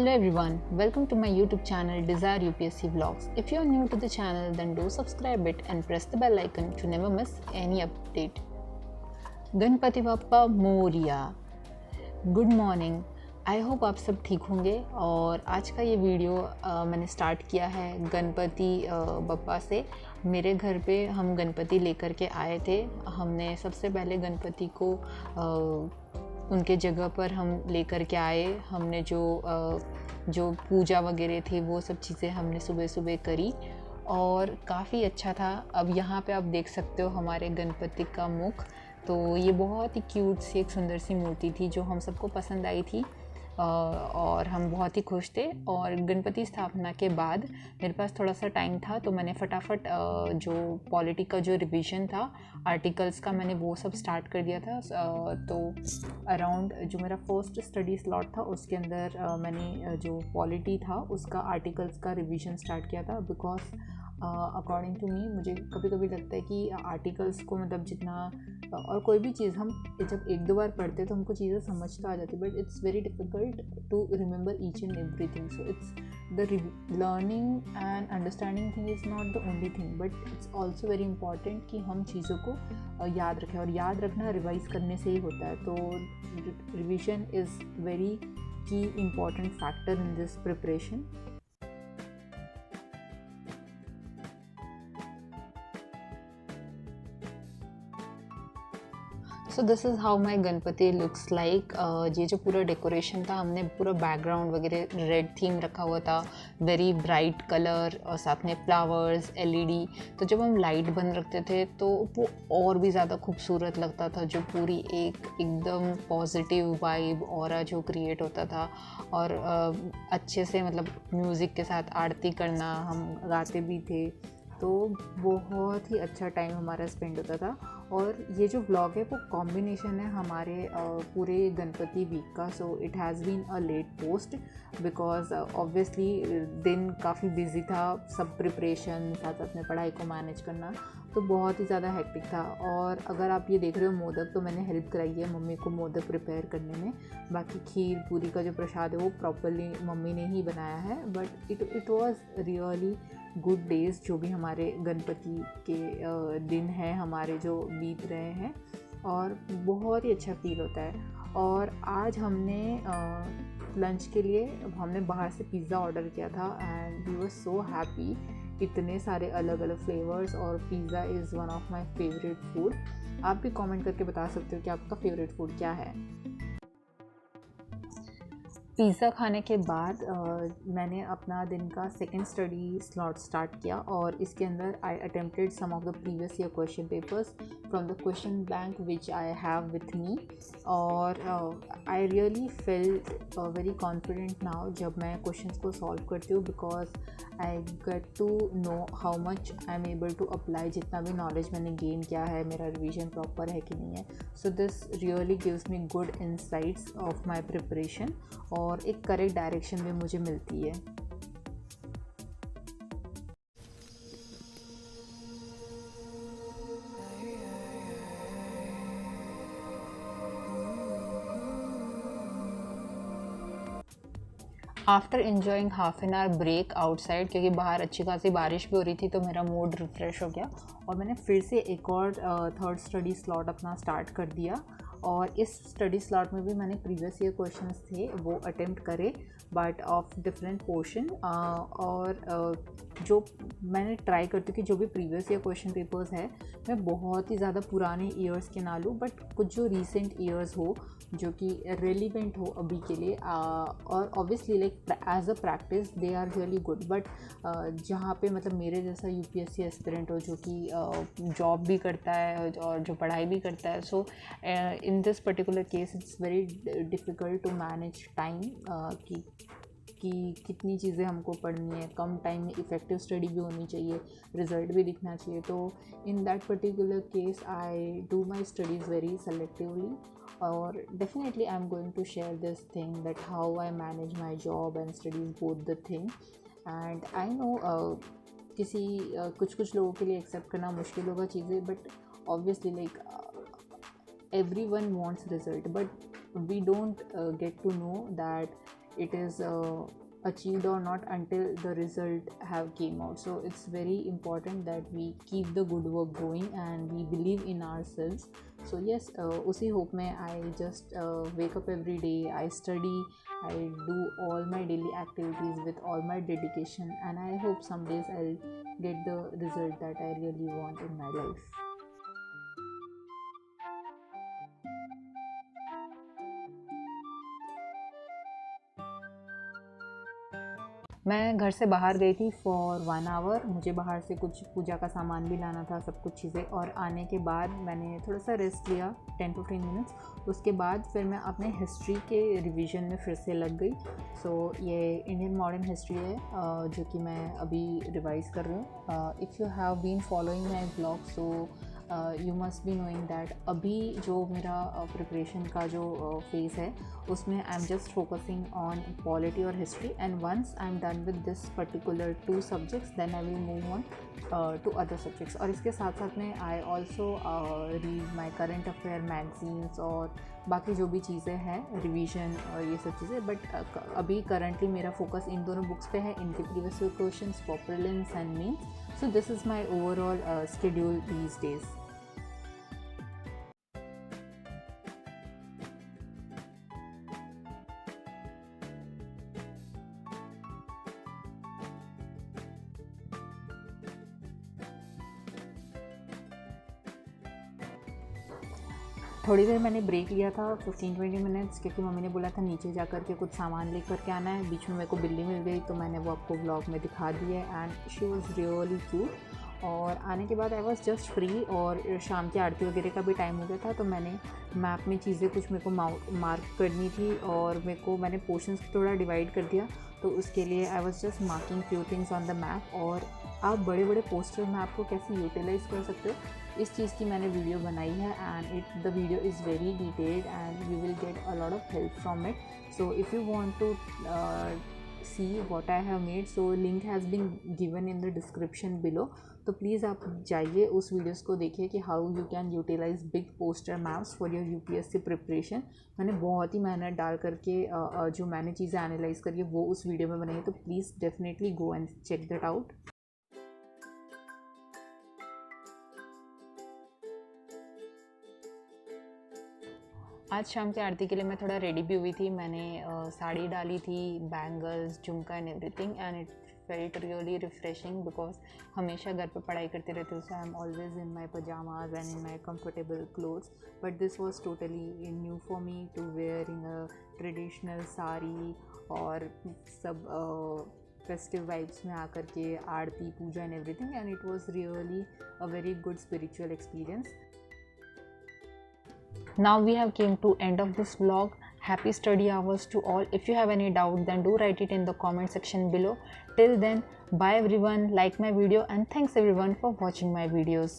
Hello everyone, welcome to my YouTube channel Desire UPSC Vlogs. If you are new to the channel then do subscribe it and press the bell icon to never miss any update. Ganpati Bappa Morya, good morning. I hope आप सब ठीक होंगे। और आज का ये video मैंने start किया है गणपति बप्पा से। मेरे घर पे हम गणपति लेकर के आए थे। हमने सबसे पहले गणपति को उनके जगह पर हम लेकर के आए। हमने जो पूजा वगैरह थी वो सब चीज़ें हमने सुबह सुबह करी और काफ़ी अच्छा था। अब यहाँ पे आप देख सकते हो हमारे गणपति का मुख। तो ये बहुत ही क्यूट सी एक सुंदर सी मूर्ति थी जो हम सबको पसंद आई थी और हम बहुत ही खुश थे। और गणपति स्थापना के बाद मेरे पास थोड़ा सा टाइम था तो मैंने फटाफट जो पॉलिटी का जो रिवीजन था आर्टिकल्स का मैंने वो सब स्टार्ट कर दिया था। तो अराउंड जो मेरा फर्स्ट स्टडी स्लॉट था उसके अंदर मैंने जो पॉलिटी था उसका आर्टिकल्स का रिवीजन स्टार्ट किया था। बिकॉज अकॉर्डिंग टू मी मुझे कभी कभी लगता है कि आर्टिकल्स को मतलब जितना और कोई भी चीज़ हम जब एक दो बार पढ़ते तो हमको चीज़ें समझ तो आ जाती, but it's very difficult to remember each and everything. So it's the learning and understanding thing is not the only thing, but it's also very important कि हम चीज़ों को याद रखें। और याद रखना रिवाइज करने से ही होता है। तो रिविजन इज़ वेरी की important factor in this preparation. So this is how my Ganpati looks like. ये जो पूरा डेकोरेशन था हमने पूरा बैकग्राउंड वगैरह रेड थीम रखा हुआ था, वेरी ब्राइट कलर और साथ में फ्लावर्स, एलईडी। तो जब हम लाइट बंद रखते थे तो वो और भी ज़्यादा खूबसूरत लगता था। जो पूरी एकदम पॉजिटिव वाइब ऑरा जो क्रिएट होता था। और अच्छे से मतलब म्यूज़िक के साथ आरती करना, हम गाते भी थे तो बहुत ही अच्छा टाइम हमारा स्पेंड होता था। और ये जो व्लॉग है वो कॉम्बिनेशन है हमारे पूरे गणपति वीक का। So it has been a late post because obviously दिन काफ़ी बिजी था, सब प्रिपरेशन साथ साथ में पढ़ाई को मैनेज करना तो बहुत ही ज़्यादा हेक्टिक था। और अगर आप ये देख रहे हो मोदक, तो मैंने हेल्प कराई है मम्मी को मोदक प्रिपेयर करने में। बाकी खीर पूरी का जो प्रसाद है वो प्रॉपरली मम्मी ने ही बनाया है। But it was really good days जो भी हमारे गणपति के दिन हैं हमारे जो बीत रहे हैं, और बहुत ही अच्छा फील होता है। और आज हमने लंच के लिए हमने बाहर से पिज़्ज़ा ऑर्डर किया था and we were so happy. इतने सारे अलग अलग फ्लेवर्स और pizza is one of my favourite food. आप भी कमेंट करके बता सकते हो कि आपका फेवरेट फूड क्या है। पिज़्ज़ा खाने के बाद मैंने अपना दिन का सेकंड स्टडी स्लॉट स्टार्ट किया और इसके अंदर I attempted some of the previous year question papers from the question bank which I have with me. और I really felt very confident now जब मैं क्वेश्चंस को सॉल्व करती हूँ, because I get to know how much I am able to apply. जितना भी knowledge मैंने gain किया है मेरा रिविजन प्रॉपर है कि नहीं है। So this really gives me good insights of my preparation और एक करेक्ट डायरेक्शन भी मुझे मिलती है। After enjoying half an hour break outside, क्योंकि बाहर अच्छी खासी बारिश भी हो रही थी तो मेरा मूड रिफ़्रेश हो गया और मैंने फिर से एक और थर्ड स्टडी स्लॉट अपना स्टार्ट कर दिया। और इस स्टडी स्लॉट में भी मैंने प्रीवियस ईयर क्वेश्चंस थे वो अटेम्प्ट करे, बट ऑफ डिफरेंट पोर्शन। और जो मैंने ट्राई करती हूँ कि जो भी प्रीवियस ईयर क्वेश्चन पेपर्स है मैं बहुत ही ज़्यादा पुराने ईयर्स के ना लूँ, बट कुछ जो रीसेंट ईयर्स हो जो कि रेलिवेंट हो अभी के लिए। और obviously like as a practice they are really good, but जहाँ पे मतलब मेरे जैसा यूपीएससी एस्पिरेंट हो जो कि जॉब भी करता है और जो पढ़ाई भी करता है, so in this particular case it's very difficult to manage time कि कितनी चीज़ें हमको पढ़नी है, कम टाइम में इफ़ेक्टिव स्टडी भी होनी चाहिए, रिज़ल्ट भी दिखना चाहिए। तो in that particular case I do my studies very selectively. और definitely I am going to share this thing that how I manage my job and studies both the thing. And I know कुछ लोगों के लिए accept करना मुश्किल होगा चीज़ें, but obviously like everyone wants result, but we don't get to know that it is achieved or not until the result have came out. So it's very important that we keep the good work going and we believe in ourselves. So yes, usi hope mein I just wake up every day, I study, I do all my daily activities with all my dedication, and I hope some days I'll get the result that I really want in my life. मैं घर से बाहर गई थी for 1 our. मुझे बाहर से कुछ पूजा का सामान भी लाना था, सब कुछ चीज़ें, और आने के बाद मैंने थोड़ा सा रेस्ट लिया 10 to 15 मिनट्स। उसके बाद फिर मैं अपने हिस्ट्री के रिवीजन में फिर से लग गई। सो ये इंडियन मॉडर्न हिस्ट्री है जो कि मैं अभी रिवाइज़ कर रही हूँ। If you have been following my blog, so you must be knowing that अभी जो मेरा प्रिपरेशन का जो फेज़ है उसमें I am just focusing on polity और history, and once I am done with this particular 2 subjects then I will move on to other subjects. और इसके साथ साथ में I also read my current affair magazines और बाकी जो भी चीज़ें हैं, रिवीजन और ये सब चीज़ें। बट अभी करंटली मेरा फोकस इन दोनों बुक्स पे है, इनके previous question for prelims and mains. So this is my overall schedule these days. थोड़ी देर मैंने ब्रेक लिया था 15-20 मिनट्स, क्योंकि मम्मी ने बोला था नीचे जा कर के कुछ सामान लेकर के आना है। बीच में मेरे को बिल्ली मिल गई तो मैंने वो आपको व्लॉग में दिखा दी है, and she was really cute. और आने के बाद आई वॉज जस्ट फ्री, और शाम की आरती वगैरह का भी टाइम हो गया था, तो मैंने मैप में चीज़ें कुछ मेरे को मार्क करनी थी, और मैंने पोर्शंस थोड़ा डिवाइड कर दिया। तो उसके लिए I was just marking few things on the map. और आप बड़े बड़े पोस्टर मैप को कैसे यूटिलाइज़ कर सकते हो, इस चीज़ की मैंने वीडियो बनाई है, and the video is very detailed and you will get a lot of help from it. So if you want to see what I have made, so link has been given in the description below. तो please आप जाइए उस videos को देखिए कि how you can utilise big poster maps for your UPSC preparation. मैंने बहुत ही मेहनत डाल करके जो मैंने चीज़ें एनालाइज करी वो उस वीडियो में बनाई है, तो please definitely go and check that out. आज शाम की आरती के लिए मैं थोड़ा रेडी भी हुई थी। मैंने साड़ी डाली थी, bangles, jhumka and everything, and it felt really refreshing because हमेशा घर पे पढ़ाई करते रहती हूँ, so I am always in my pyjamas and in my comfortable clothes. But this was totally new for me to wearing a traditional sari और सब festive vibes में आकर के aarti, puja and everything, and it was really a very good spiritual experience. Now we have came to end of this vlog. Happy study hours to all. If you have any doubt, then do write it in the comment section below. Till then, bye everyone, like my video, and thanks everyone for watching my videos.